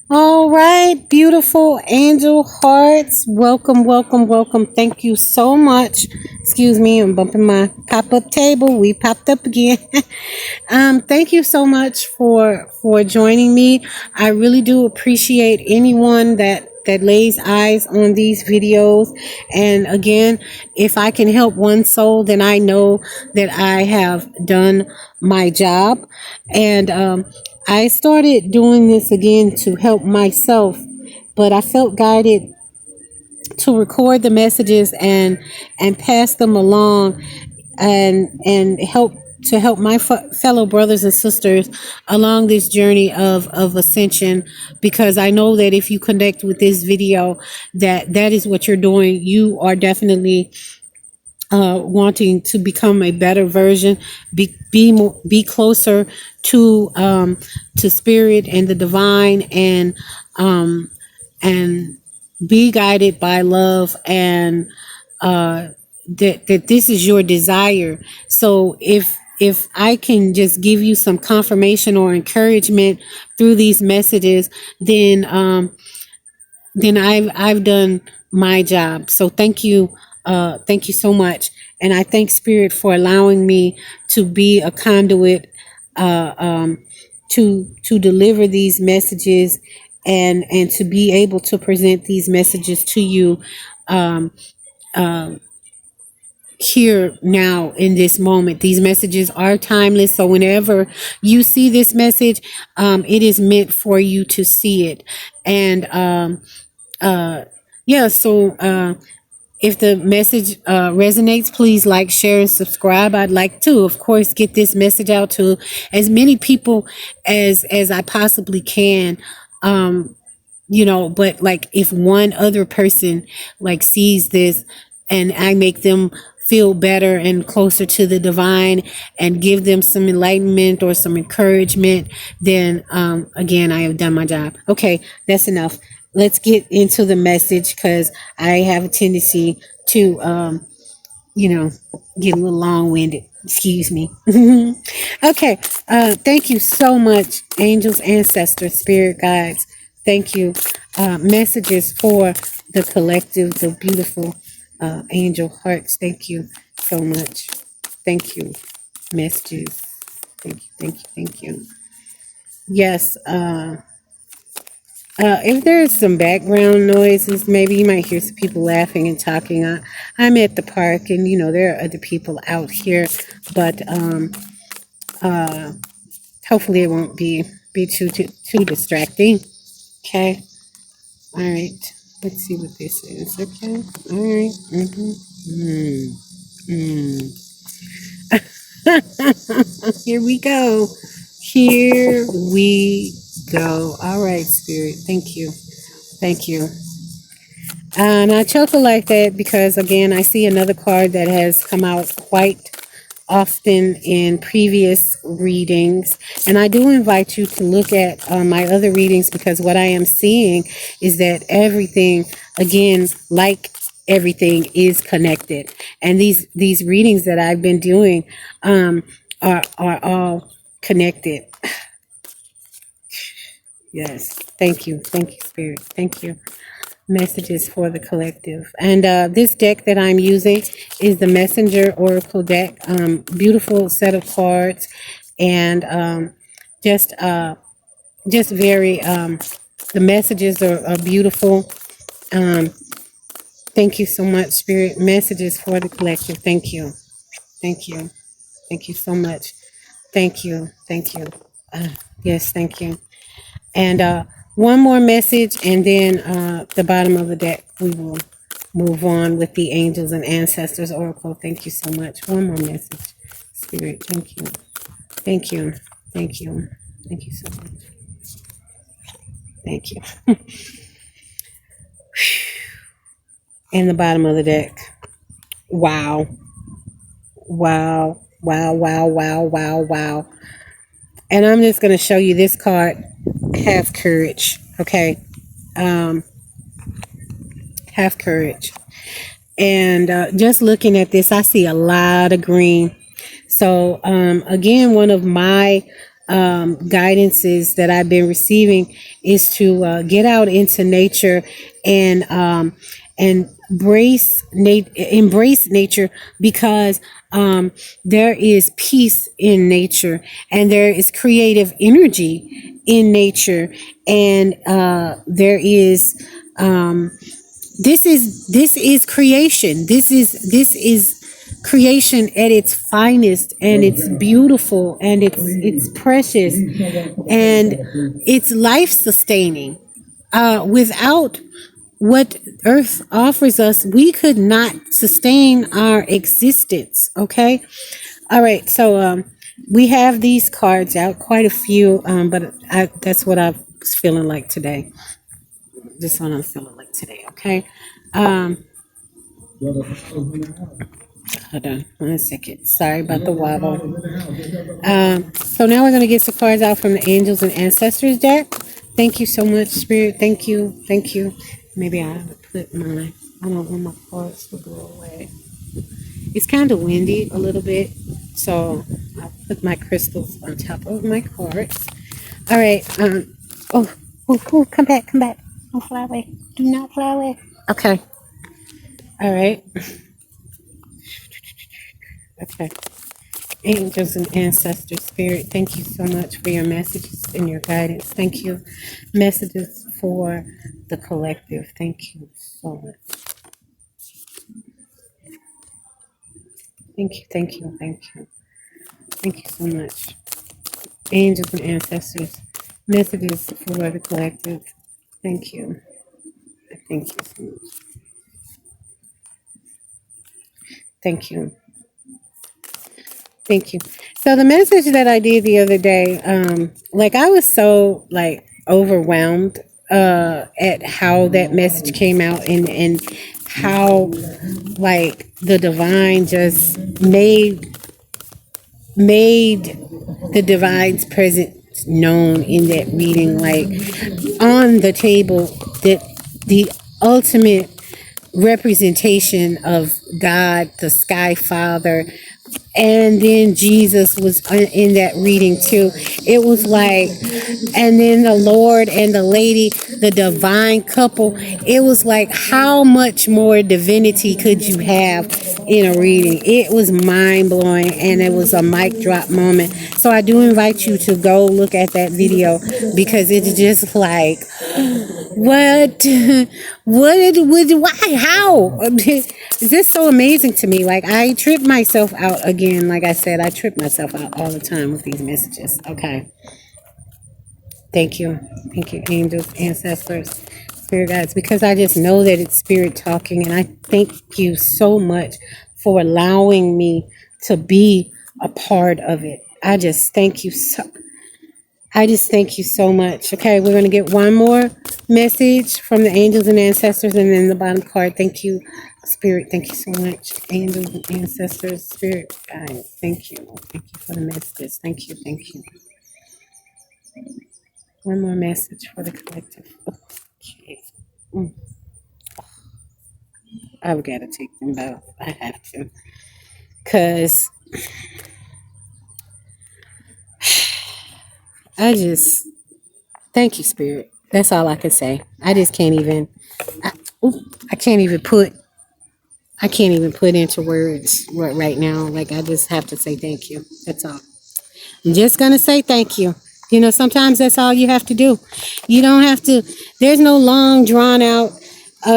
All right, beautiful angel hearts. Welcome, welcome, welcome. Thank you so much. Excuse me, I'm bumping my pop up table. We popped up again. Thank you so much for joining me. I really do appreciate anyone that lays eyes on these videos. And again, if I can help one soul, then I know that I have done my job. And I started doing this again to help myself, but I felt guided to record the messages and pass them along and help my fellow brothers and sisters along this journey of ascension, because I know that if you connect with this video, that is what you're doing. You are definitely wanting to become a better version, be closer to spirit and the divine, and be guided by love, and that this is your desire. So if I can just give you some confirmation or encouragement through these messages, then I've done my job. So thank you so much, and I thank Spirit for allowing me to be a conduit, to deliver these messages, and to be able to present these messages to you, um, here now in this moment. These messages are timeless, so whenever you see this message, it is meant for you to see it. And yeah, so if the message resonates, please like, share, and subscribe. I'd like to, of course, get this message out to as many people as I possibly can. But like if one other person like sees this, and I make them feel better and closer to the divine, and give them some enlightenment or some encouragement, then again, I have done my job. Okay, that's enough. Let's get into the message, because I have a tendency to you know get a little long-winded. Excuse me. Okay, thank you so much, angels, ancestors, spirit guides. Thank you. Messages for the collective, the beautiful angel hearts. Thank you so much. Thank you. Messages. Thank you. Thank you. Thank you. Yes. If there's some background noises, maybe you might hear some people laughing and talking. I'm at the park, and there are other people out here, but hopefully it won't be too distracting. Okay. All right. Let's see what this is. Okay. All right. Here we go. Here we go. All right, Spirit. Thank you. Thank you. And I chuckle like that because, again, I see another card that has come out quite often in previous readings. And I do invite you to look at my other readings, because what I am seeing is that everything, again, like everything, is connected. And these readings that I've been doing are all connected. Yes. Thank you. Thank you, Spirit. Thank you. Messages for the collective. And this deck that I'm using is the Messenger Oracle deck. Beautiful set of cards, and just very the messages are beautiful. Thank you so much, Spirit. Messages for the collective. Thank you. Thank you. Thank you so much. Thank you. Thank you. Yes, thank you. And one more message, and then the bottom of the deck, we will move on with the angels and ancestors oracle. Thank you so much. One more message, Spirit. Thank you. Thank you. Thank you. Thank you so much. Thank you. And the bottom of the deck. Wow. Wow. Wow. Wow. Wow. Wow. Wow. And I'm just going to show you this card. Have courage. Okay. Have courage. And just looking at this, I see a lot of green. So again, one of my guidances that I've been receiving is to get out into nature and embrace nature, because there is peace in nature and there is creative energy in nature, and there is this is creation. This is creation at its finest, and it's beautiful, and it's precious, and it's life sustaining. Without what earth offers us, we could not sustain our existence. Okay. All right. So we have these cards out, quite a few, but that's what I was feeling like today. This one I'm feeling like today. Okay. Hold on 1 second. Sorry about the wobble. So now we're going to get some cards out from the Angels and Ancestors deck. Thank you so much, Spirit. Thank you. Thank you. Maybe I would put my, I don't want my cards to go away. It's kind of windy a little bit, so I put my crystals on top of my cards. All right. Come back. Don't fly away. Do not fly away. Okay. All right. Okay. Angels and Ancestor Spirit, thank you so much for your messages and your guidance. Thank you. Messages for the collective. Thank you so much. Thank you. Thank you so much. Angels and Ancestors, messages for the collective. Thank you. Thank you so much. Thank you. Thank you. So the message that I did the other day, like I was so like overwhelmed at how that message came out, and how like the divine just made the divine's presence known in that reading, like on the table, that the ultimate representation of God, the Sky Father, and then Jesus was in that reading too. It was like, and then the Lord and the lady, the divine couple. It was like, how much more divinity could you have in a reading? It was mind blowing, and it was a mic drop moment. So I do invite you to go look at that video, because it's just like, what why, how? It's just so amazing to me. Like, I trip myself out again. Like I said, I trip myself out all the time with these messages. Okay. Thank you, angels, ancestors, spirit guides, because I just know that it's spirit talking, and I thank you so much for allowing me to be a part of it. I just thank you so much. Okay, we're going to get one more message from the angels and ancestors, and then the bottom card. Thank you, Spirit. Thank you so much. Angels and ancestors, Spirit guides. Thank you. Thank you for the messages. Thank you. One more message for the collective. Okay. I've got to take them both. I have to. Because I just, thank you, Spirit. That's all I can say. I just can't even, I can't even put into words right now. Like, I just have to say thank you. That's all. I'm just going to say thank you. You know, sometimes that's all you have to do. You don't have to, there's no long drawn out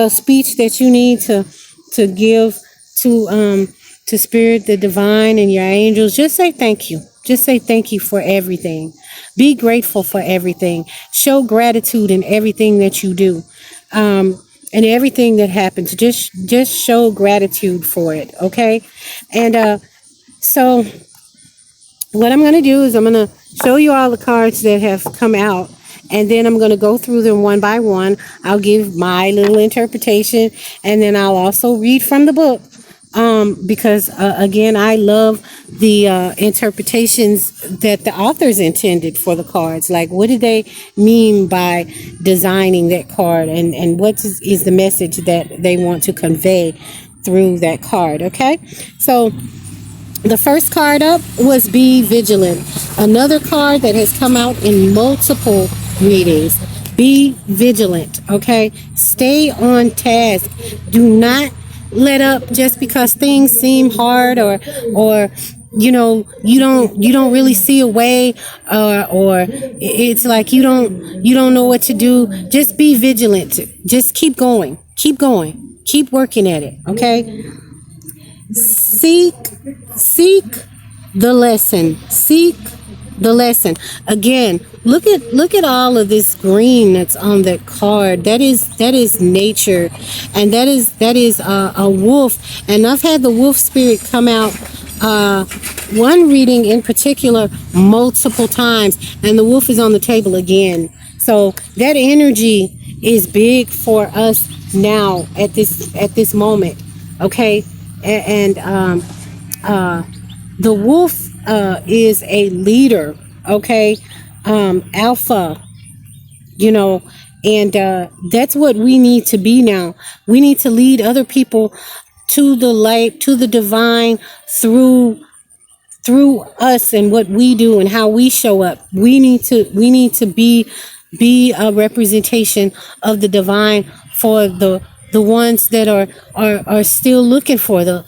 speech that you need to give to Spirit, the divine, and your angels. Just say thank you. Just say thank you for everything. Be grateful for everything. Show gratitude in everything that you do. And everything that happens, just show gratitude for it. Okay. And so what I'm going to do is I'm going to show you all the cards that have come out, and then I'm going to go through them one by one. I'll give my little interpretation, and then I'll also read from the book, because again, I love the interpretations that the authors intended for the cards. Like, what did they mean by designing that card, and what is the message that they want to convey through that card? Okay, so The first card up was Be Vigilant. Another card that has come out in multiple readings. Be vigilant, okay? Stay on task. Do not let up just because things seem hard, or you don't really see a way, or it's like you don't know what to do. Just be vigilant. Just keep going. Keep working at it, okay? Seek the lesson. Seek the lesson. Again, look at all of this green that's on that card. That is nature, and that is a wolf. And I've had the wolf spirit come out, one reading in particular, multiple times, and the wolf is on the table again. So that energy is big for us now at this moment. Okay. And the wolf is a leader. Okay. Alpha, you know and that's what we need to be now. We need to lead other people to the light, to the divine, through us and what we do and how we show up. We need to be a representation of the divine for the ones that are still looking for the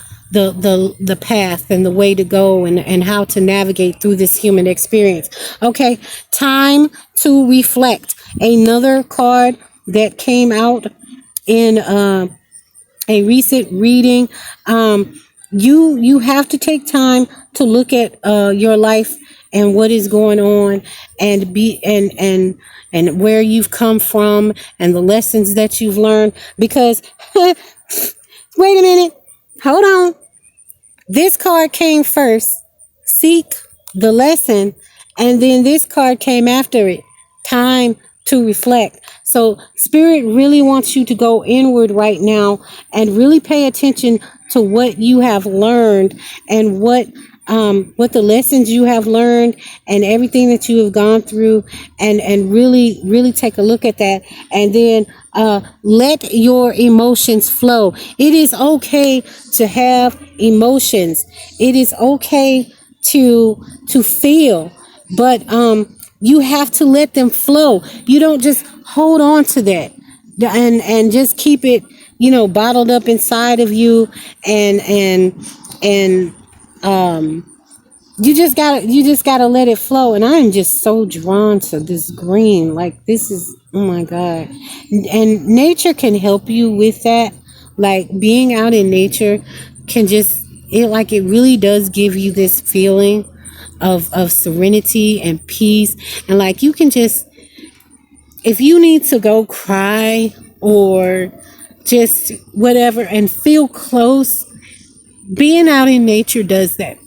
path and the way to go, and how to navigate through this human experience. Okay, time to reflect. Another card that came out in a recent reading. You have to take time to look at your life and what is going on, and be and where you've come from, and the lessons that you've learned. Because wait a minute, hold on. This card came first. Seek the lesson, and then this card came after it. Time to reflect. So spirit really wants you to go inward right now and really pay attention to what you have learned, and what the lessons you have learned, and everything that you have gone through, and really take a look at that, and then let your emotions flow. It is okay to have emotions. It is okay to feel, but you have to let them flow. You don't just hold on to that and just keep it, bottled up inside of you, and you just gotta let it flow. And I'm just so drawn to this green. Like, this is, oh my God. And nature can help you with that. Like, being out in nature can just, it really does give you this feeling of serenity and peace. And like, you can just, if you need to go cry or just whatever and feel close, being out in nature does that.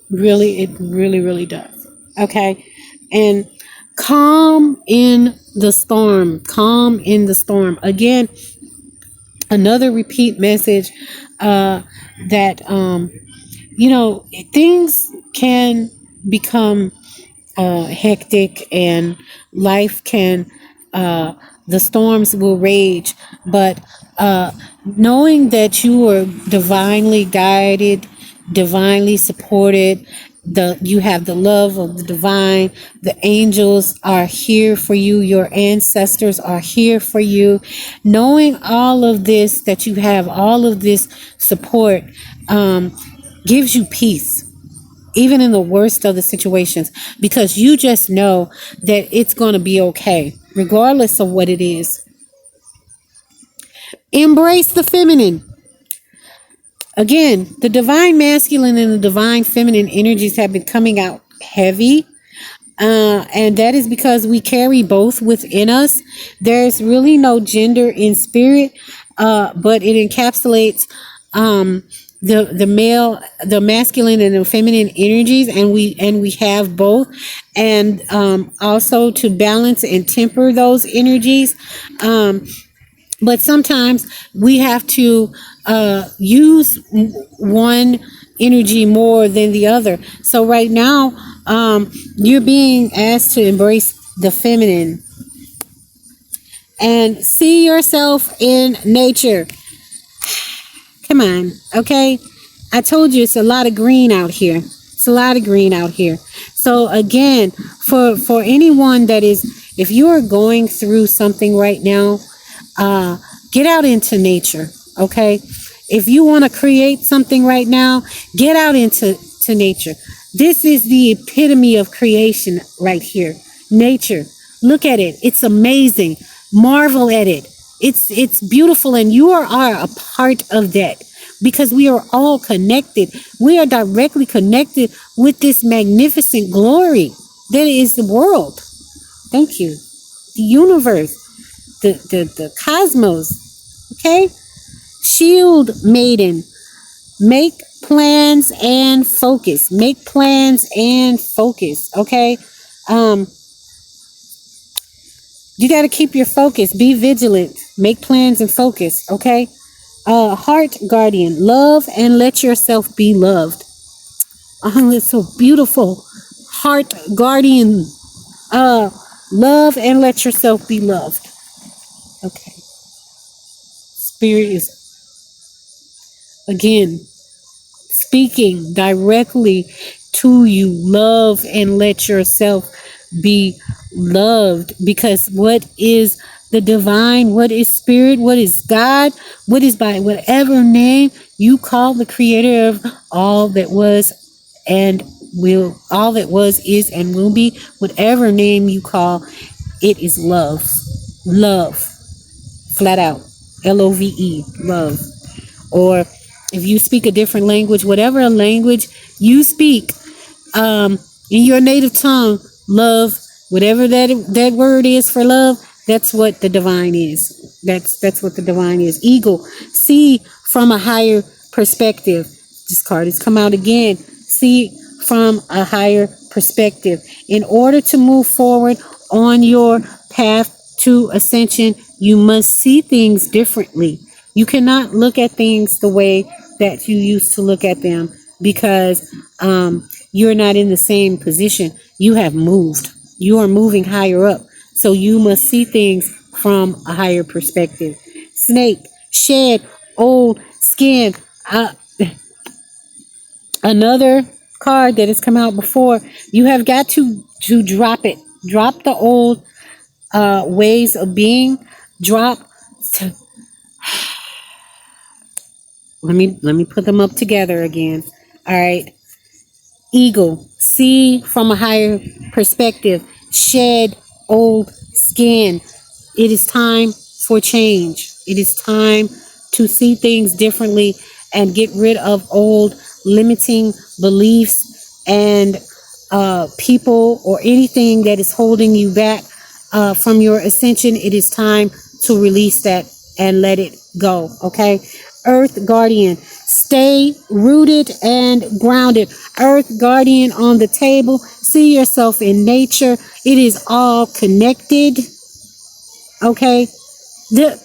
Really, it really does. Okay. And calm in the storm. Calm in the storm. Again, another repeat message, that things can become hectic, and life can, the storms will rage, but knowing that you are divinely guided, divinely supported, you have the love of the divine. The angels are here for you. Your ancestors are here for you. Knowing all of this, that you have all of this support, gives you peace, even in the worst of the situations, because you just know that it's going to be okay, regardless of what it is. Embrace the feminine. Again, the divine masculine and the divine feminine energies have been coming out heavy. And that is because we carry both within us. There's really no gender in spirit, but it encapsulates the male, the masculine and the feminine energies, and we have both, and also to balance and temper those energies. But sometimes we have to use one energy more than the other. So right now, you're being asked to embrace the feminine and see yourself in nature. Come on, okay? I told you it's a lot of green out here. It's a lot of green out here. So again, for anyone that is, if you are going through something right now, get out into nature. Okay, if you want to create something right now, get out into nature. This is the epitome of creation right here. Nature. Look at it. It's amazing. Marvel at it. It's beautiful, and you are a part of that because we are all connected. We are directly connected with this magnificent glory that is the world. Thank you. The universe, the cosmos. Okay? Shield maiden. Make plans and focus. Make plans and focus. Okay? You got to keep your focus. Be vigilant. Make plans and focus. Okay? Heart guardian. Love and let yourself be loved. Oh, it's so beautiful. Heart guardian. Love and let yourself be loved. Okay. Spirit is, again, speaking directly to you. Love and let yourself be loved, because what is the divine, what is spirit, what is God, what is by whatever name you call the creator of all that was and will, all that was, is, and will be, whatever name you call, it is love. Love. Flat out. Love. Love. Or if you speak a different language, whatever language you speak, in your native tongue, love, whatever that word is for love, that's what the divine is. That's what the divine is. Eagle, see from a higher perspective. This card has come out again. See from a higher perspective. In order to move forward on your path to ascension, you must see things differently. You cannot look at things the way that you used to look at them, because you're not in the same position. You have moved. You are moving higher up. So you must see things from a higher perspective. Snake, shed old skin. Another card that has come out before. You have got to drop it. Drop the old ways of being. Drop. Let me put them up together again. All right. Eagle, see from a higher perspective. Shed old skin. It is time for change. It is time to see things differently and get rid of old limiting beliefs and people or anything that is holding you back from your ascension. It is time to release that and let it go. Okay. Earth Guardian, stay rooted and grounded. Earth Guardian on the table. See yourself in nature. It is all connected. Okay. The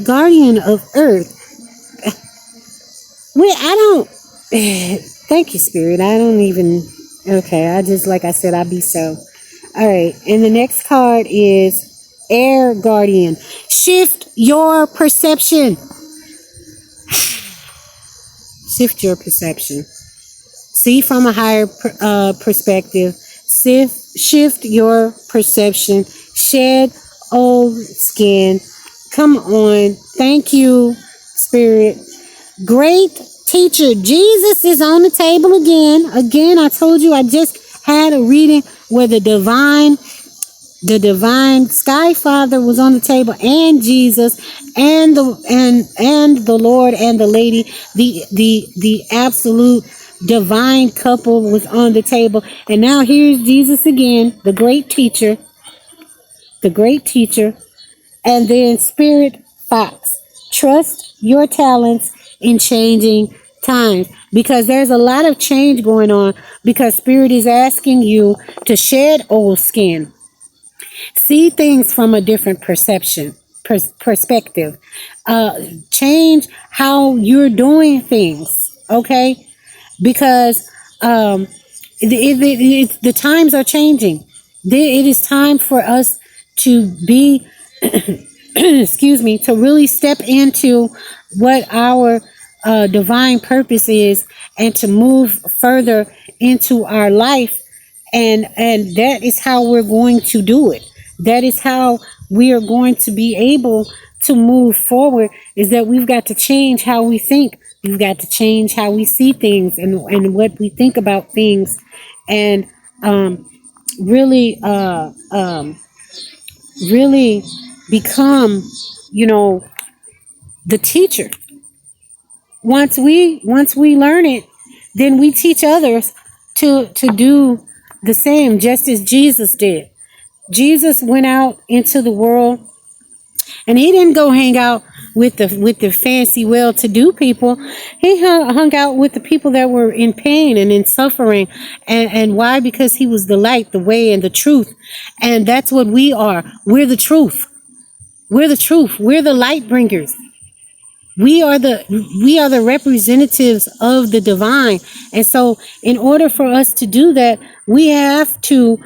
guardian of Earth. I don't. Thank you, Spirit. I don't even. Okay. I just, like I said, I be so. All right. And the next card is Air Guardian. Shift your perception. Shift your perception. See from a higher perspective. Shift your perception. Shed old skin. Come on. Thank you, Spirit. Great teacher. Jesus is on the table again. Again, I told you I just had a reading where the divine Sky Father was on the table, and Jesus, and the Lord and the Lady, the absolute divine couple was on the table. And now here's Jesus again, the great teacher, and then Spirit Fox. Trust your talents in changing times, because there's a lot of change going on, because Spirit is asking you to shed old skin. See things from a different perspective. Change how you're doing things, okay? Because the times are changing. It is time for us to be, excuse me, to really step into what our divine purpose is, and to move further into our life. And that is how we're going to do it. That is how we are going to be able to move forward, is that we've got to change how we think. We've got to change how we see things, and what we think about things. And really really become, you know, the teacher. Once we learn it, then we teach others to do the same, just as Jesus did. Jesus went out into the world, and he didn't go hang out with the fancy, well-to-do people. He hung out with the people that were in pain and in suffering. And why? Because he was the light, the way, and the truth. And that's what we are. We're the truth. We're the truth. We're the light bringers. We are the representatives of the divine. And so in order for us to do that, we have to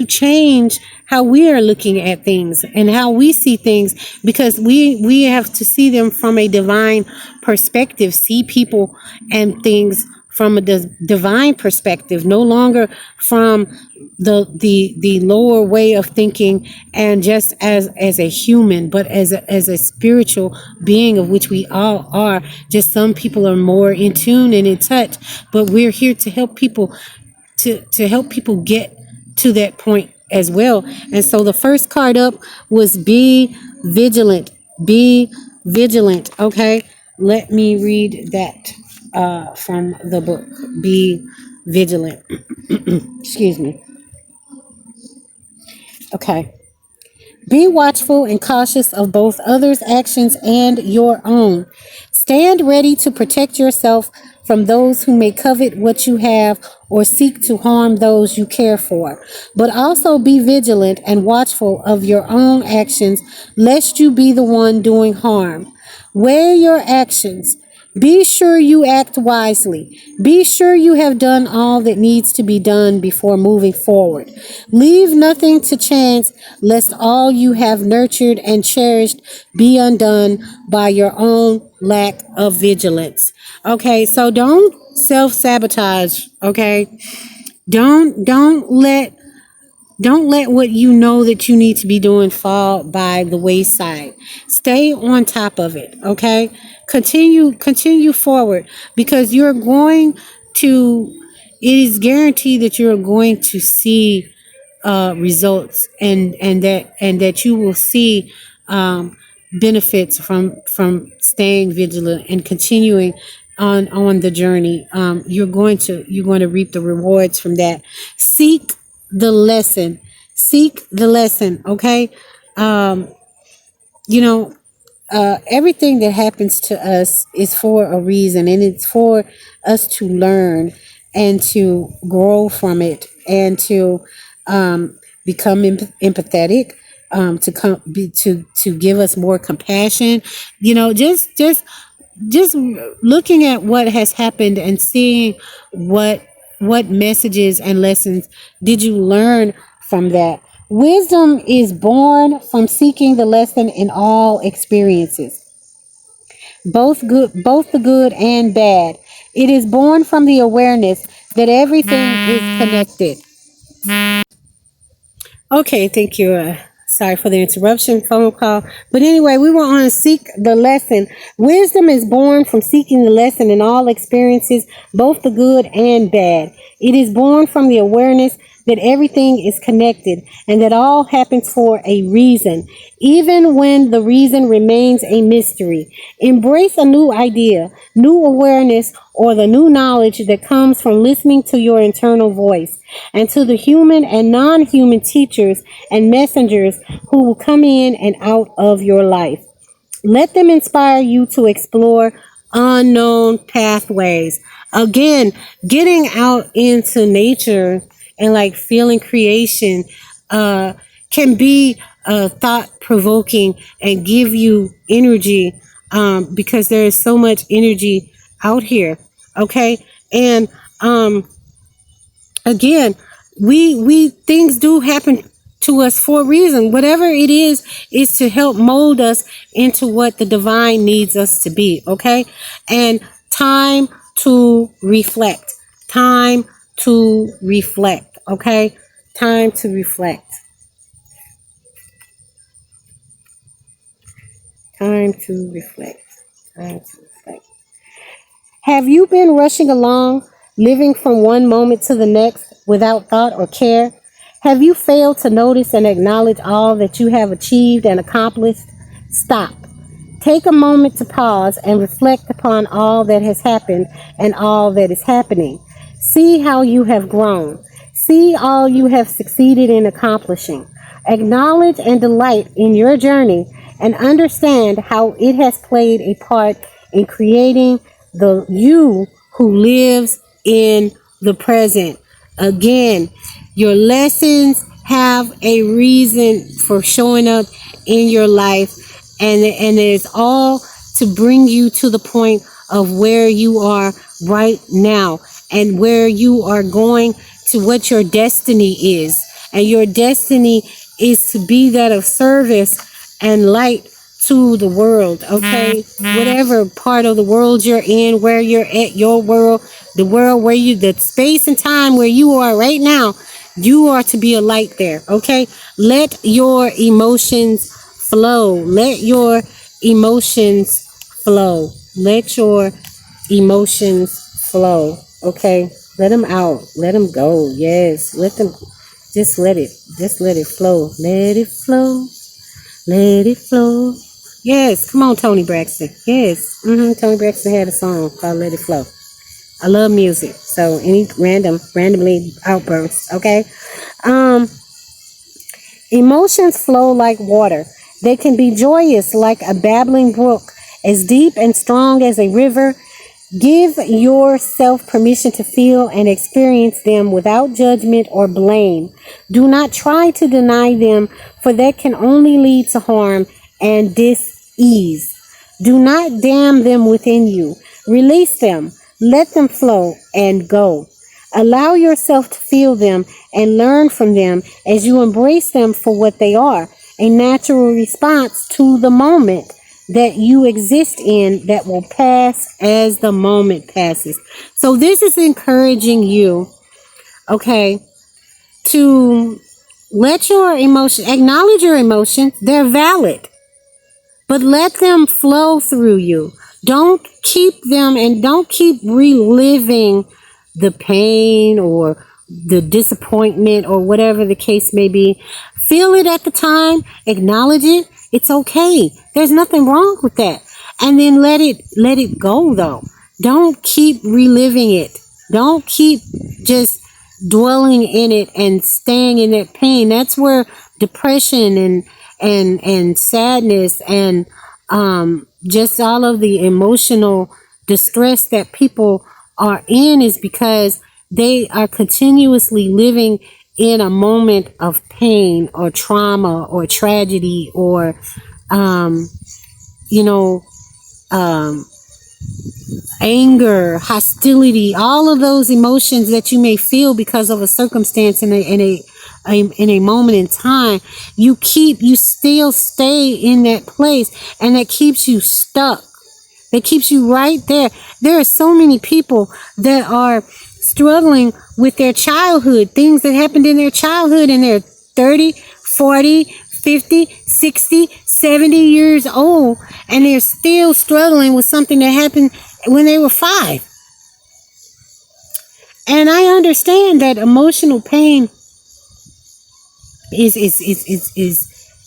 change how we are looking at things and how we see things, because we have to see them from a divine perspective, see people and things from a divine perspective, no longer from the lower way of thinking, and just as a human, but as a spiritual being, of which we all are. Just some people are more in tune and in touch, but we're here to help people, to help people get to that point as well. And so the first card up was be vigilant. Be vigilant. Okay, let me read that from the book. Be vigilant. Excuse me. Okay. Be watchful and cautious of both others' actions and your own. Stand ready to protect yourself from those who may covet what you have or seek to harm those you care for. But also be vigilant and watchful of your own actions, lest you be the one doing harm. Weigh your actions. Be sure you act wisely. Be sure you have done all that needs to be done before moving forward. Leave nothing to chance, lest all you have nurtured and cherished be undone by your own lack of vigilance. Okay, so don't self-sabotage, okay? Don't let what you know that you need to be doing fall by the wayside. Stay on top of it, okay? Continue forward, because you're going to, it is guaranteed that you're going to see results, and that you will see benefits from staying vigilant and continuing on the journey. You're going to reap the rewards from that. The lesson seek the lesson. Okay. You know, everything that happens to us is for a reason, and it's for us to learn and to grow from it, and to become empathetic, to give us more compassion. You know, just looking at what has happened and seeing what messages and lessons did you learn from that. Wisdom is born from seeking the lesson in all experiences, both the good and bad. It is born from the awareness that everything is connected. Okay, thank you. Sorry for the interruption, phone call. But anyway, we were on seek the lesson. Wisdom is born from seeking the lesson in all experiences, both the good and bad. It is born from the awareness that everything is connected and that all happens for a reason, even when the reason remains a mystery. Embrace a new idea, new awareness, or the new knowledge that comes from listening to your internal voice, and to the human and non-human teachers and messengers who will come in and out of your life. Let them inspire you to explore unknown pathways. Again, getting out into nature and like feeling creation can be thought provoking and give you energy, because there is so much energy out here. Okay. And again, we things do happen to us for a reason. Whatever it is to help mold us into what the divine needs us to be, okay? And time to reflect. Time to reflect, okay? Time to reflect. Time to reflect. Time to reflect. Have you been rushing along, living from one moment to the next without thought or care? Have you failed to notice and acknowledge all that you have achieved and accomplished? Stop. Take a moment to pause and reflect upon all that has happened and all that is happening. See how you have grown. See all you have succeeded in accomplishing. Acknowledge and delight in your journey and understand how it has played a part in creating the you who lives in the present. Again, your lessons have a reason for showing up in your life, and it's all to bring you to the point of where you are right now and where you are going to, what your destiny is. And your destiny is to be that of service and light to the world, okay? Whatever part of the world you're in, where you're at, your world, the world where you, the space and time where you are right now, you are to be a light there, okay? Let your emotions flow. Let your emotions flow. Let your emotions flow, okay? Let them out. Let them go. Yes, let them, just let it flow. Let it flow. Let it flow. Yes, come on, Tony Braxton. Yes, Tony Braxton had a song called "Let It Flow." I love music, so any randomly outbursts, okay? Emotions flow like water. They can be joyous like a babbling brook, as deep and strong as a river. Give yourself permission to feel and experience them without judgment or blame. Do not try to deny them, for that can only lead to harm and dis-ease. Do not dam them within you. Release them. Let them flow and go. Allow yourself to feel them and learn from them as you embrace them for what they are, a natural response to the moment that you exist in that will pass as the moment passes. So this is encouraging you, okay, to let your emotions, acknowledge your emotions, they're valid, but let them flow through you. Don't keep them and don't keep reliving the pain or the disappointment or whatever the case may be. Feel it at the time, acknowledge it. It's okay. There's nothing wrong with that. And then let it go though. Don't keep reliving it. Don't keep just dwelling in it and staying in that pain. That's where depression and sadness and just all of the emotional distress that people are in is because they are continuously living in a moment of pain or trauma or tragedy or anger, hostility, all of those emotions that you may feel because of a circumstance in a moment in time. You still stay in that place, and that keeps you stuck. That keeps you right there. There are so many people that are struggling with their childhood, things that happened in their childhood, and they're 30, 40, 50, 60, 70 years old, and they're still struggling with something that happened when they were 5. And I understand that emotional pain is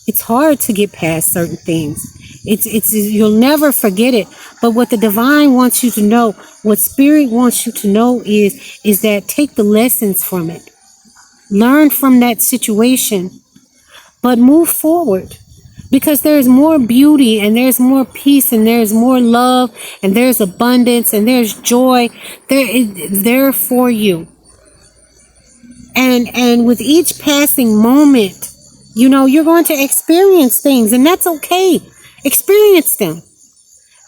it's hard to get past certain things. It's you'll never forget it. But what the divine wants you to know, what spirit wants you to know is that take the lessons from it. Learn from that situation, but move forward. Because there's more beauty and there's more peace and there's more love and there's abundance and there's joy there for you. And with each passing moment, you're going to experience things, and that's okay. Experience them.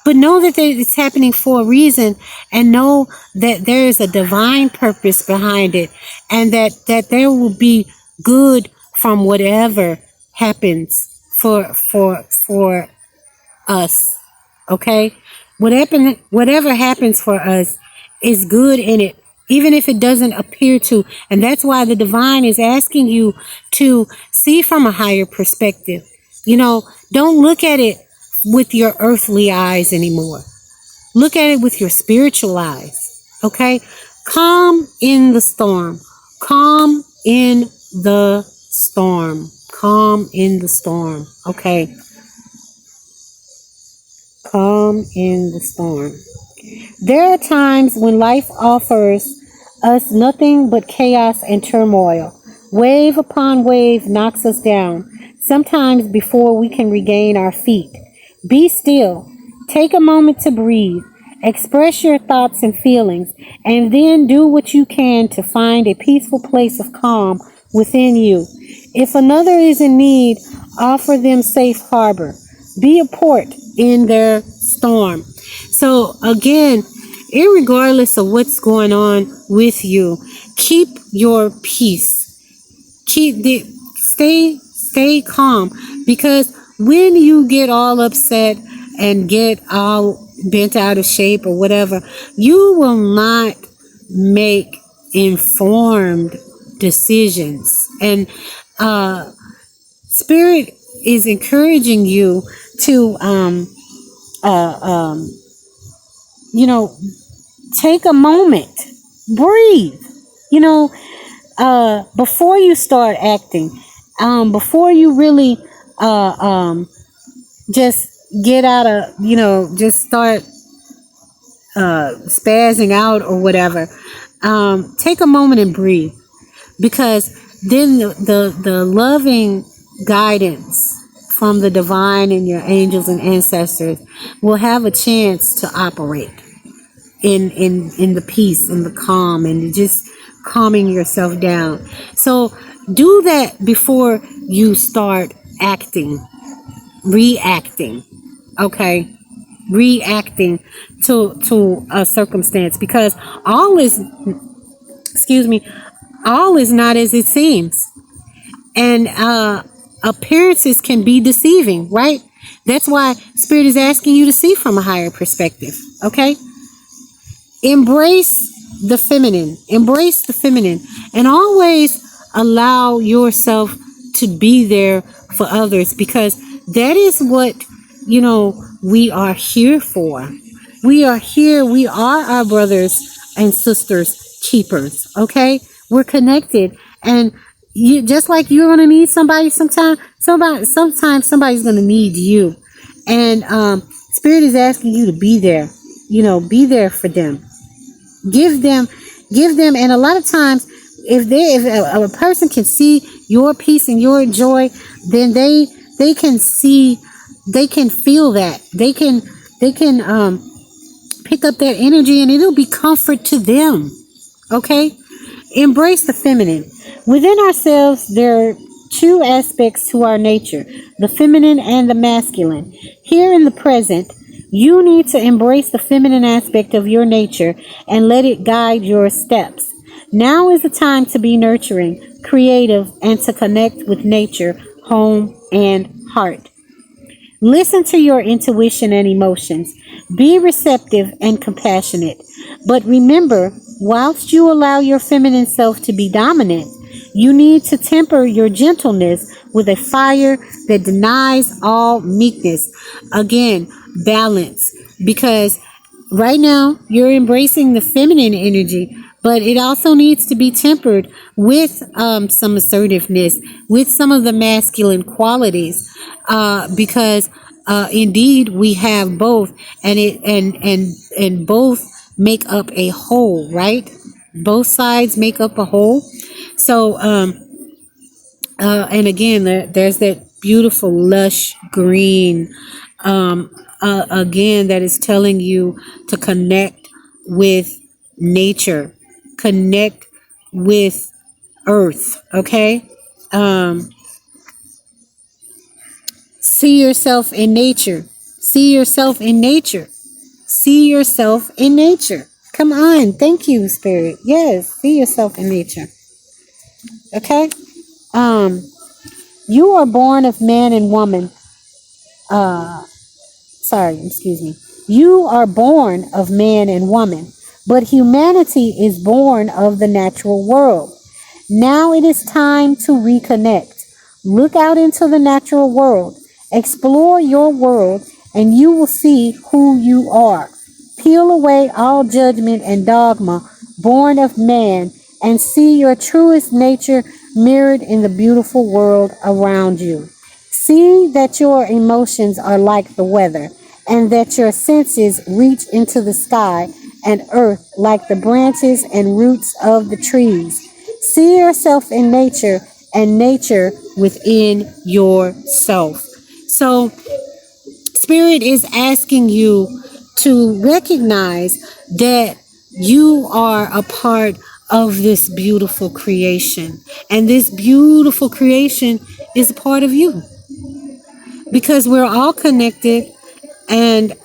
But know that it's happening for a reason, and know that there is a divine purpose behind it, and that there will be good from whatever happens for us. Okay? Whatever happens for us is good in it, even if it doesn't appear to. And that's why the divine is asking you to see from a higher perspective. You know, don't look at it with your earthly eyes anymore. Look at it with your spiritual eyes. Okay? Calm in the storm. Calm in the storm. Calm in the storm. Okay? Calm in the storm. There are times when life offers us nothing but chaos and turmoil. Wave upon wave knocks us down, sometimes before we can regain our feet. Be still. Take a moment to breathe. Express your thoughts and feelings, and then do what you can to find a peaceful place of calm within you. If another is in need, offer them safe harbor. Be a port in their storm. So again, irregardless of what's going on with you, keep your peace. Stay calm, because when you get all upset and get all bent out of shape or whatever, you will not make informed decisions. And Spirit is encouraging you to you know, take a moment, breathe, you know, before you start acting, before you really just get out of, you know, just start spazzing out or whatever. Take a moment and breathe, because then the loving guidance from the divine and your angels and ancestors will have a chance to operate in the peace and the calm and just calming yourself down. So do that before you start reacting, okay? Reacting to a circumstance, because all is not as it seems. And appearances can be deceiving, right? That's why Spirit is asking you to see from a higher perspective, okay? Embrace the feminine, and always allow yourself to be there for others, because that is what, you know, we are here for. We are here. We are our brothers and sisters keepers, okay? We're connected, and you, just like you're gonna need somebody sometimes somebody's gonna need you. And Spirit is asking you to be there, you know, be there for them. Give them, and a lot of times, if a person can see your peace and your joy, then they can see, they can feel that, they can pick up that energy, and it'll be comfort to them. Okay? Embrace the feminine. Within ourselves, there are two aspects to our nature, the feminine and the masculine. Here in the present, you need to embrace the feminine aspect of your nature and let it guide your steps. Now is the time to be nurturing, creative, and to connect with nature, home, and heart. Listen to your intuition and emotions. Be receptive and compassionate. But remember, whilst you allow your feminine self to be dominant, you need to temper your gentleness with a fire that denies all meekness. Again, balance. Because right now, you're embracing the feminine energy, but it also needs to be tempered with some assertiveness, with some of the masculine qualities, because indeed we have both, and both make up a whole, right? Both sides make up a whole. So and again, there's that beautiful lush green, again, that is telling you to connect with nature, connect with earth, okay? See yourself in nature. See yourself in nature. See yourself in nature. Come on. Thank you, Spirit. Yes, see yourself in nature. Okay? You are born of man and woman. Uh, Sorry, excuse me. You are born of man and woman, but humanity is born of the natural world. Now it is time to reconnect. Look out into the natural world, explore your world, and you will see who you are. Peel away all judgment and dogma born of man and see your truest nature mirrored in the beautiful world around you. See that your emotions are like the weather, and that your senses reach into the sky and earth like the branches and roots of the trees. See yourself in nature and nature within yourself. So, Spirit is asking you to recognize that you are a part of this beautiful creation. And this beautiful creation is a part of you because we're all connected, and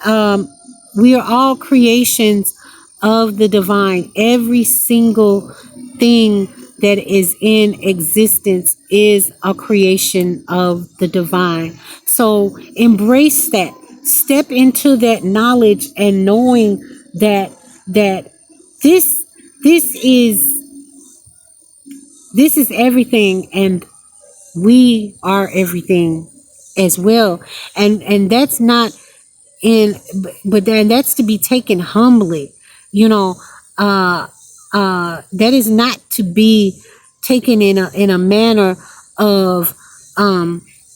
we are all creations of the divine. Every single thing that is in existence is a creation of the divine. So embrace that. Step into that knowledge and knowing that this this is this is everything, and we are everything as well. And that's not in, but then that's to be taken humbly, you know. That is not to be taken in a manner of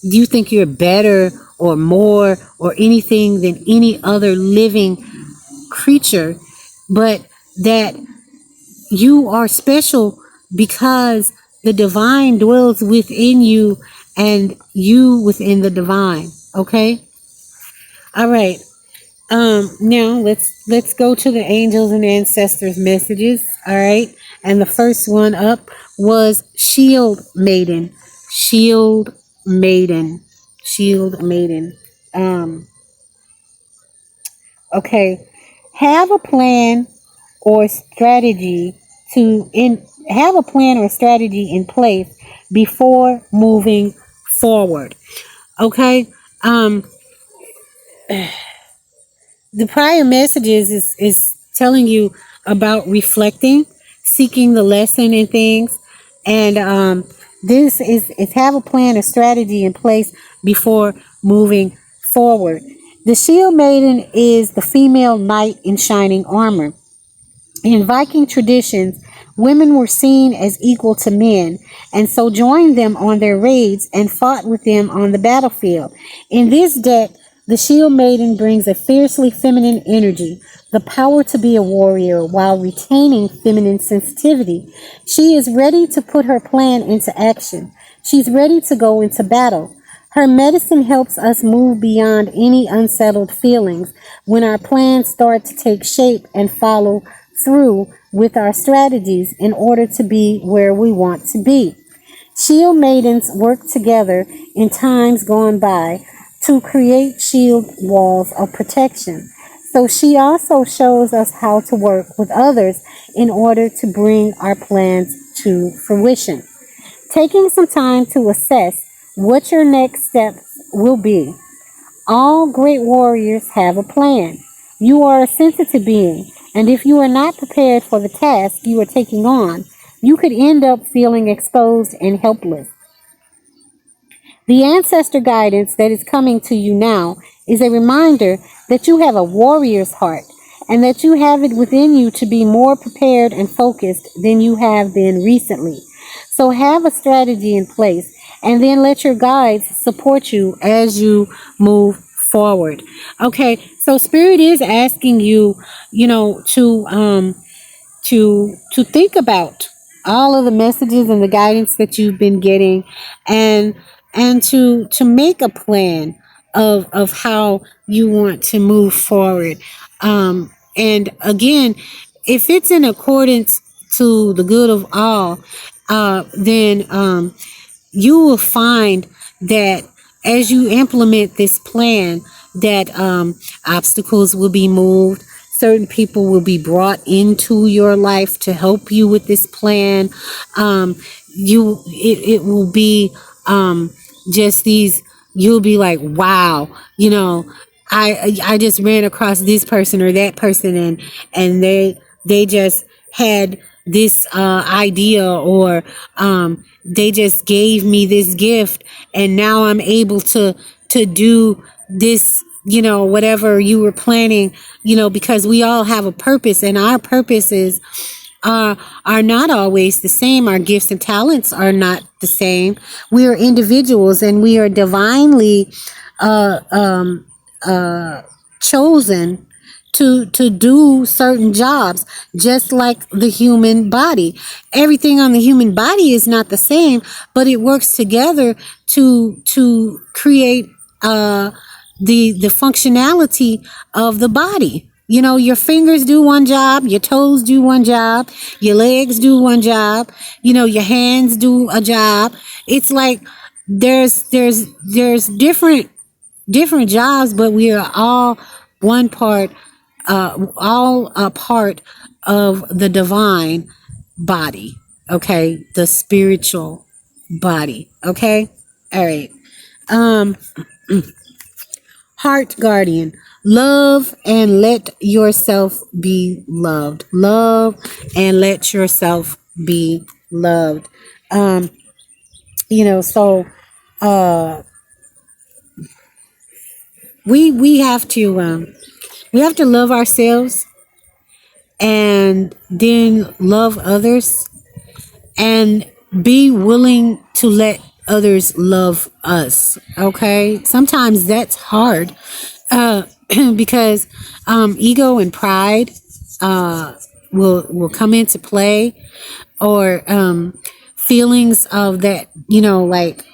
you think you're better or more or anything than any other living creature, but that you are special because the divine dwells within you and you within the divine. Okay. All right. Now let's go to the angels and ancestors messages. All right. And the first one up was Shield Maiden. Shield Maiden. Shield Maiden. Um, okay. Have a plan or strategy have a plan or strategy in place before moving forward. Okay. The prior messages is telling you about reflecting, seeking the lesson in things, and this is have a plan or strategy in place before moving forward. The Shield Maiden is the female knight in shining armor. In Viking traditions, women were seen as equal to men, and so joined them on their raids and fought with them on the battlefield. In this deck, the Shield Maiden brings a fiercely feminine energy, the power to be a warrior while retaining feminine sensitivity. She is ready to put her plan into action. She's ready to go into battle. Her medicine helps us move beyond any unsettled feelings when our plans start to take shape and follow through with our strategies in order to be where we want to be. Shield maidens work together in times gone by to create shield walls of protection. So she also shows us how to work with others in order to bring our plans to fruition. Taking some time to assess what your next steps will be. All great warriors have a plan. You are a sensitive being, and if you are not prepared for the task you are taking on, you could end up feeling exposed and helpless. The ancestor guidance that is coming to you now is a reminder that you have a warrior's heart and that you have it within you to be more prepared and focused than you have been recently. So have a strategy in place and then let your guides support you as you move forward. Okay, so Spirit is asking you, to think about all of the messages and the guidance that you've been getting, and to make a plan of how you want to move forward. And again, if it's in accordance to the good of all, then you will find that as you implement this plan, that obstacles will be moved. Certain people will be brought into your life to help you with this plan. It will be just these, you'll be like, wow, you know, I just ran across this person or that person, and they just had this idea, or they just gave me this gift, and now I'm able to do this, you know, whatever you were planning, you know, because we all have a purpose, and our purposes are not always the same. Our gifts and talents are not the same. We are individuals, and we are divinely uh, um, chosen to do certain jobs, just like the human body. Everything on the human body is not the same, but it works together to create the functionality of the body. You know, your fingers do one job, your toes do one job, your legs do one job, you know, your hands do a job. It's like there's different jobs, but we are all one part, all a part of the divine body. Okay, the spiritual body. Okay, all right. Um, Heart guardian, love and let yourself be loved. Love and let yourself be loved. Um, you know, so uh, we have to love ourselves, and then love others, and be willing to let others love us. Okay, sometimes that's hard, uh, because ego and pride will come into play, or feelings of that, you know, like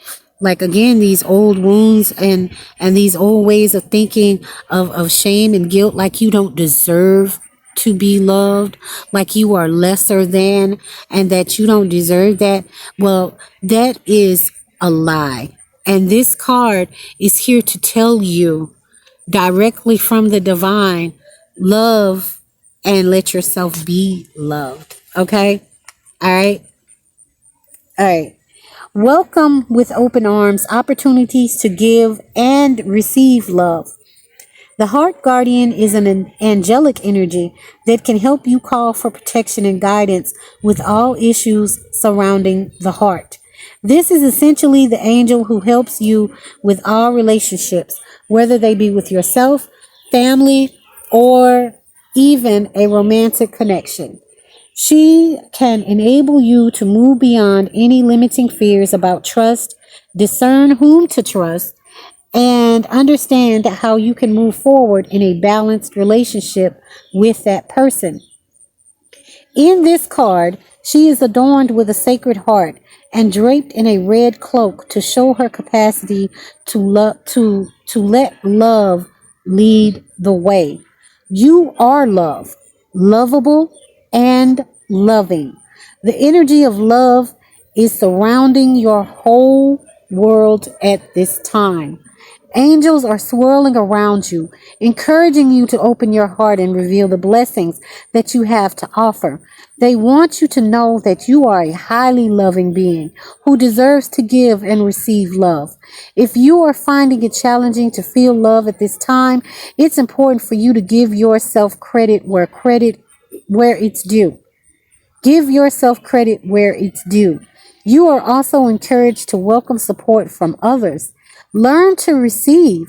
again, these old wounds, and these old ways of thinking of shame and guilt, like you don't deserve to be loved, like you are lesser than, and that you don't deserve that. Well, that is a lie. And this card is here to tell you directly from the divine, love and let yourself be loved. Okay? All right? All right. Welcome with open arms opportunities to give and receive love. The heart guardian is an angelic energy that can help you call for protection and guidance with all issues surrounding the heart. This is essentially the angel who helps you with all relationships, whether they be with yourself, family, or even a romantic connection. She can enable you to move beyond any limiting fears about trust, discern whom to trust, and understand how you can move forward in a balanced relationship with that person. In this card, she is adorned with a sacred heart and draped in a red cloak to show her capacity to let love lead the way. You are love, lovable and loving. The energy of love is surrounding your whole world at this time. Angels are swirling around you, encouraging you to open your heart and reveal the blessings that you have to offer. They want you to know that you are a highly loving being who deserves to give and receive love. If you are finding it challenging to feel love at this time, it's important for you to give yourself credit where it's due. Give yourself credit where it's due. You are also encouraged to welcome support from others. Learn to receive.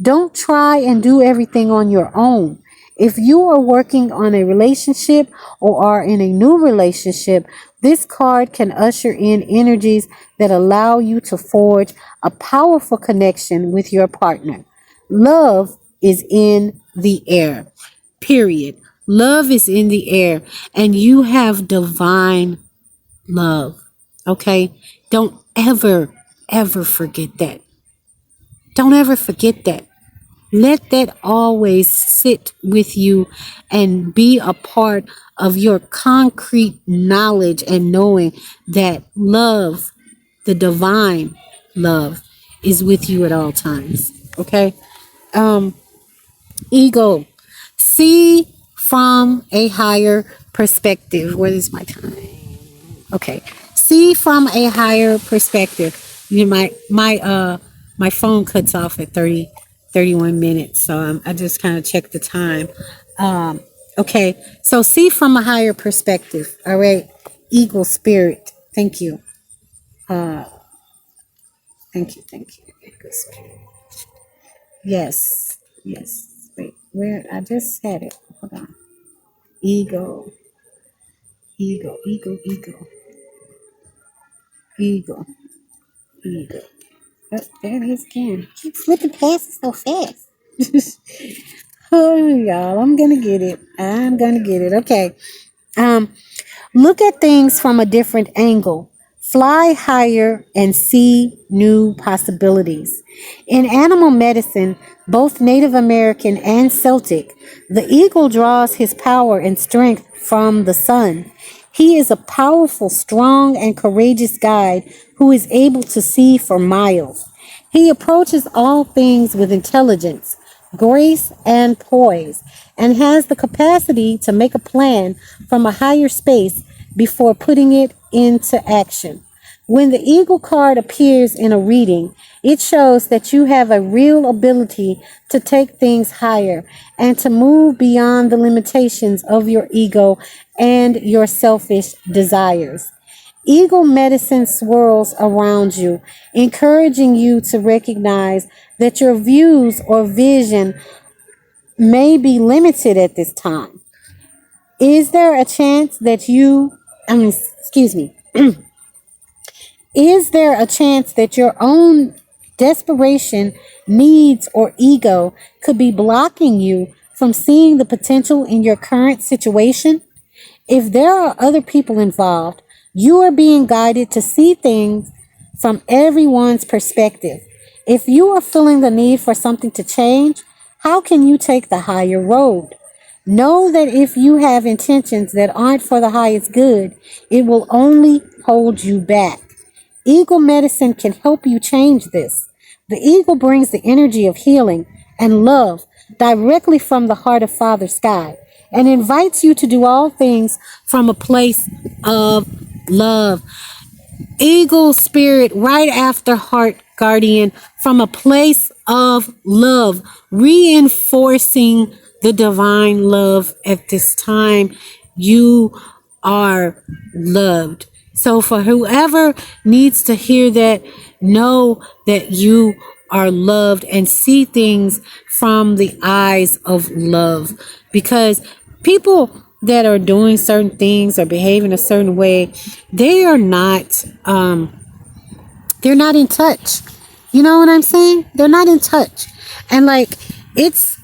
Don't try and do everything on your own. If you are working on a relationship or are in a new relationship, this card can usher in energies that allow you to forge a powerful connection with your partner. Love is in the air. Period. Love is in the air, and you have divine love. Okay? Don't ever forget that. Don't ever forget that. Let that always sit with you and be a part of your concrete knowledge and knowing that love, the divine love, is with you at all times. Okay? Ego. See from a higher perspective. What is my time? Okay. See from a higher perspective. You know, my phone cuts off at 31 minutes, so I just kind of check the time. Okay, so see from a higher perspective. All right, eagle spirit. Thank you. Uh, thank you. Thank you. Eagle spirit. Yes. Yes. Wait, where I just had it. Hold on. Eagle. Eagle. Eagle. Eagle. Eagle. Eagle. Oh, there it is again. Keep flipping past it so fast. Oh, y'all, I'm gonna get it. I'm gonna get it. Okay. Um, Look at things from a different angle. Fly higher and see new possibilities. In animal medicine, both Native American and Celtic, the eagle draws his power and strength from the sun. He is a powerful, strong, and courageous guide who is able to see for miles. He approaches all things with intelligence, grace, and poise, and has the capacity to make a plan from a higher space before putting it into action. When the eagle card appears in a reading, it shows that you have a real ability to take things higher and to move beyond the limitations of your ego and your selfish desires. Eagle medicine swirls around you, encouraging you to recognize that your views or vision may be limited at this time. Is there a chance that excuse me, is there a chance that your own desperation, needs, or ego could be blocking you from seeing the potential in your current situation? If there are other people involved, you are being guided to see things from everyone's perspective. If you are feeling the need for something to change, how can you take the higher road? Know that if you have intentions that aren't for the highest good, it will only hold you back. Eagle medicine can help you change this. The eagle brings the energy of healing and love directly from the heart of Father Sky and invites you to do all things from a place of love. Eagle spirit right after heart guardian from a place of love, reinforcing the divine love at this time. You are loved. So for whoever needs to hear that, know that you are loved and see things from the eyes of love, because people that are doing certain things or behaving a certain way, they are not they're not in touch. You know what I'm saying? They're not in touch. And like it's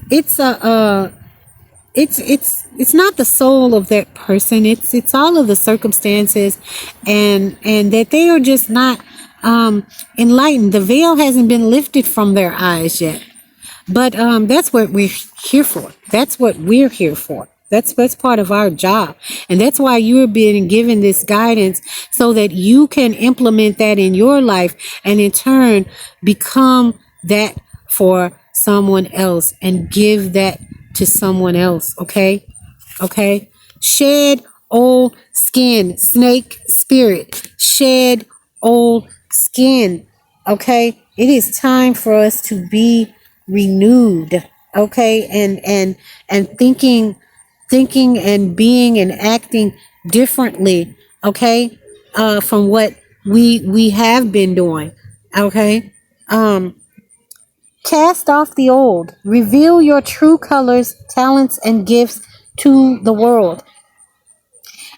not the soul of that person. It's all of the circumstances, and that they are just not enlightened. The veil hasn't been lifted from their eyes yet. But that's what we're here for. That's what we're here for. That's part of our job. And that's why you're being given this guidance, so that you can implement that in your life and in turn become that for someone else and give that to someone else. Okay? Okay? Shed old skin, snake spirit. Shed old skin. Okay? It is time for us to be renewed. Okay? And thinking and being and acting differently, okay, from what we have been doing. Okay. Cast off the old, reveal your true colors, talents, and gifts to the world.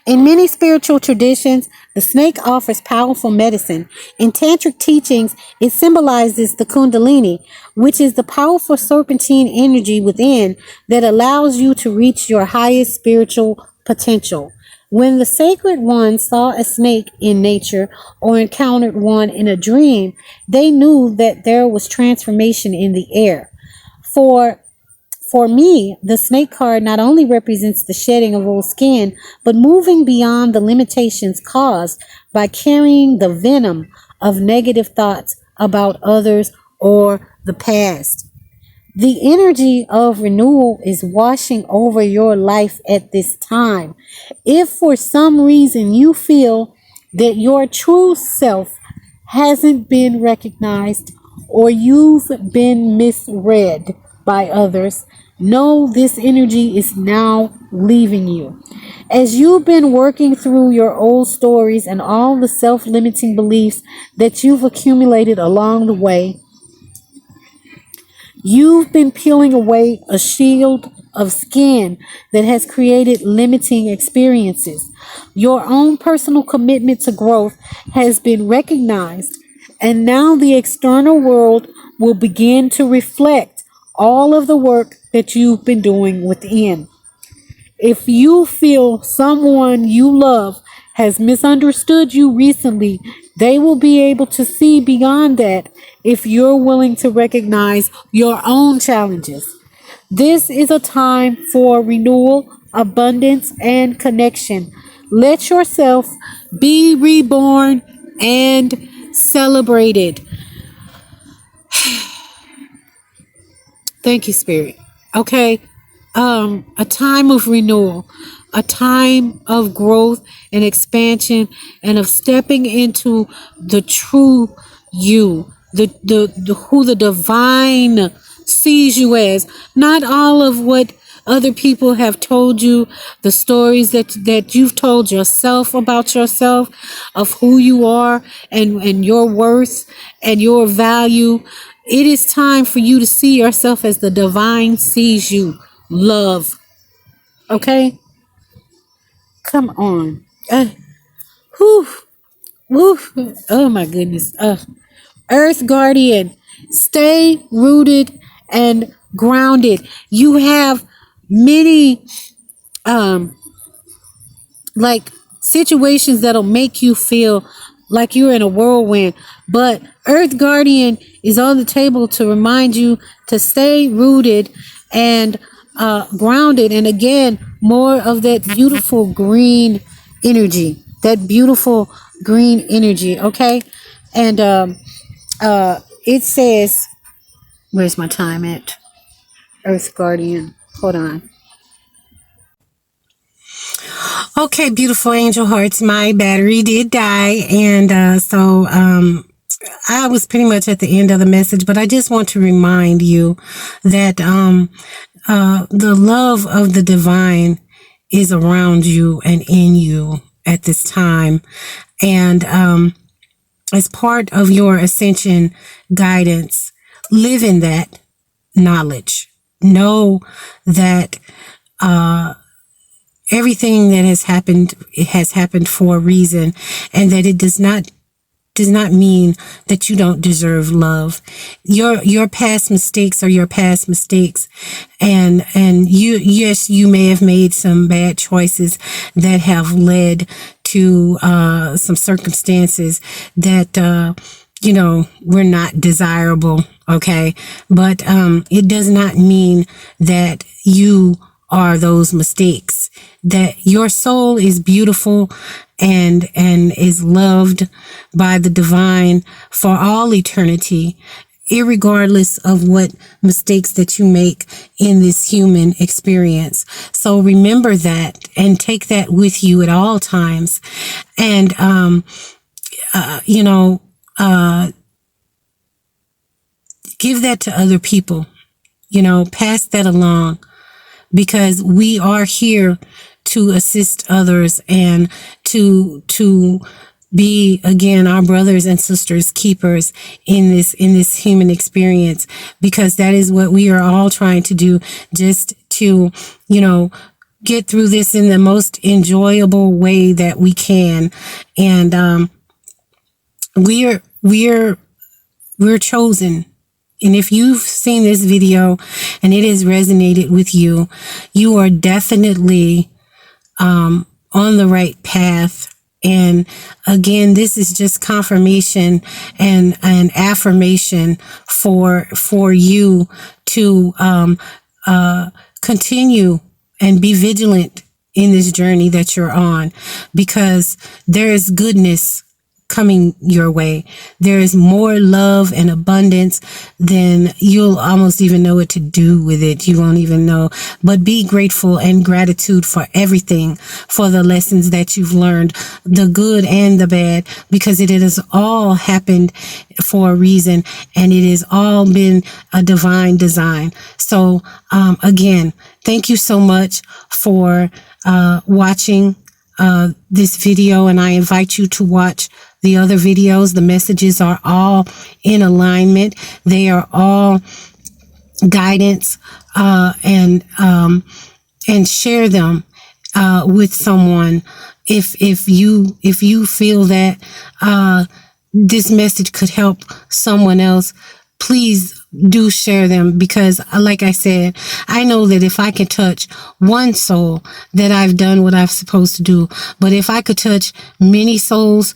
In many spiritual traditions, the snake offers powerful medicine. In tantric teachings, it symbolizes the kundalini, which is the powerful serpentine energy within that allows you to reach your highest spiritual potential. When the sacred ones saw a snake in nature or encountered one in a dream, they knew that there was transformation in the air. For me, the snake card not only represents the shedding of old skin, but moving beyond the limitations caused by carrying the venom of negative thoughts about others or the past. The energy of renewal is washing over your life at this time. If for some reason you feel that your true self hasn't been recognized or you've been misread by others, know this energy is now leaving you. As you've been working through your old stories and all the self limiting beliefs that you've accumulated along the way, you've been peeling away a shield of skin that has created limiting experiences. Your own personal commitment to growth has been recognized, and now the external world will begin to reflect all of the work that you've been doing within. If you feel someone you love has misunderstood you recently, they will be able to see beyond that if you're willing to recognize your own challenges. This is a time for renewal, abundance, and connection. Let yourself be reborn and celebrated. Thank you, Spirit. Okay. A time of renewal, a time of growth and expansion, and of stepping into the true you, the who the divine sees you as. Not all of what other people have told you, the stories that you've told yourself about yourself, of who you are and your worth and your value. It is time for you to see yourself as the divine sees you. Love. Okay? Come on. Whew, whew. Oh my goodness. Earth Guardian, stay rooted and grounded. You have many like situations that'll make you feel like you're in a whirlwind, but Earth Guardian is on the table to remind you to stay rooted and grounded, and again, more of that beautiful green energy, okay. And it says, where's my time at? Earth Guardian, hold on. Okay, beautiful angel hearts, my battery did die, and so I was pretty much at the end of the message, but I just want to remind you that the love of the divine is around you and in you at this time, and as part of your ascension guidance, live in that knowledge. Know that everything that has happened, it has happened for a reason, and that it does not mean that you don't deserve love. Your past mistakes are your past mistakes, and you may have made some bad choices that have led to some circumstances that were not desirable. Okay, but it does not mean that you are those mistakes. That your soul is beautiful and is loved by the divine for all eternity, irregardless of what mistakes that you make in this human experience. So remember that and take that with you at all times. And give that to other people. Pass that along, because we are here to assist others and to be, again, our brothers and sisters keepers in this human experience, because that is what we are all trying to do, just to get through this in the most enjoyable way that we can. And we're chosen. And if you've seen this video and it has resonated with you, you are definitely on the right path. And again, this is just confirmation and an affirmation for you to continue and be vigilant in this journey that you're on, because there is goodness coming your way. There is more love and abundance than you'll almost even know what to do with it. You won't even know. But be grateful and gratitude for everything, for the lessons that you've learned, the good and the bad, because it has all happened for a reason, and it has all been a divine design. So, again, thank you so much for watching this video, and I invite you to watch the other videos. The messages are all in alignment. They are all guidance, and share them with someone if you feel that this message could help someone else. Please do share them, because like I said, I know that if I can touch one soul, that I've done what I'm supposed to do. But if I could touch many souls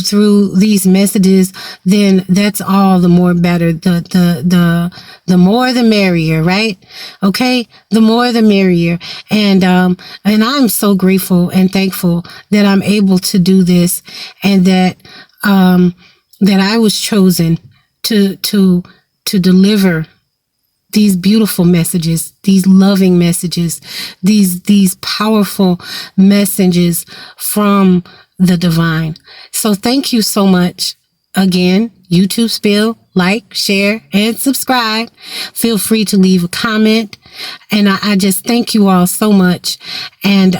through these messages, then that's all the more better. The more the merrier, right? Okay? The more the merrier. And I'm so grateful and thankful that I'm able to do this, and that I was chosen to deliver these beautiful messages, these loving messages, these powerful messages from the divine. So thank you so much. Again, YouTube Spill, like, share, and subscribe. Feel free to leave a comment. And I just thank you all so much. And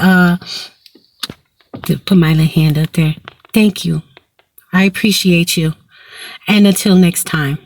put my little hand up there. Thank you. I appreciate you. And until next time.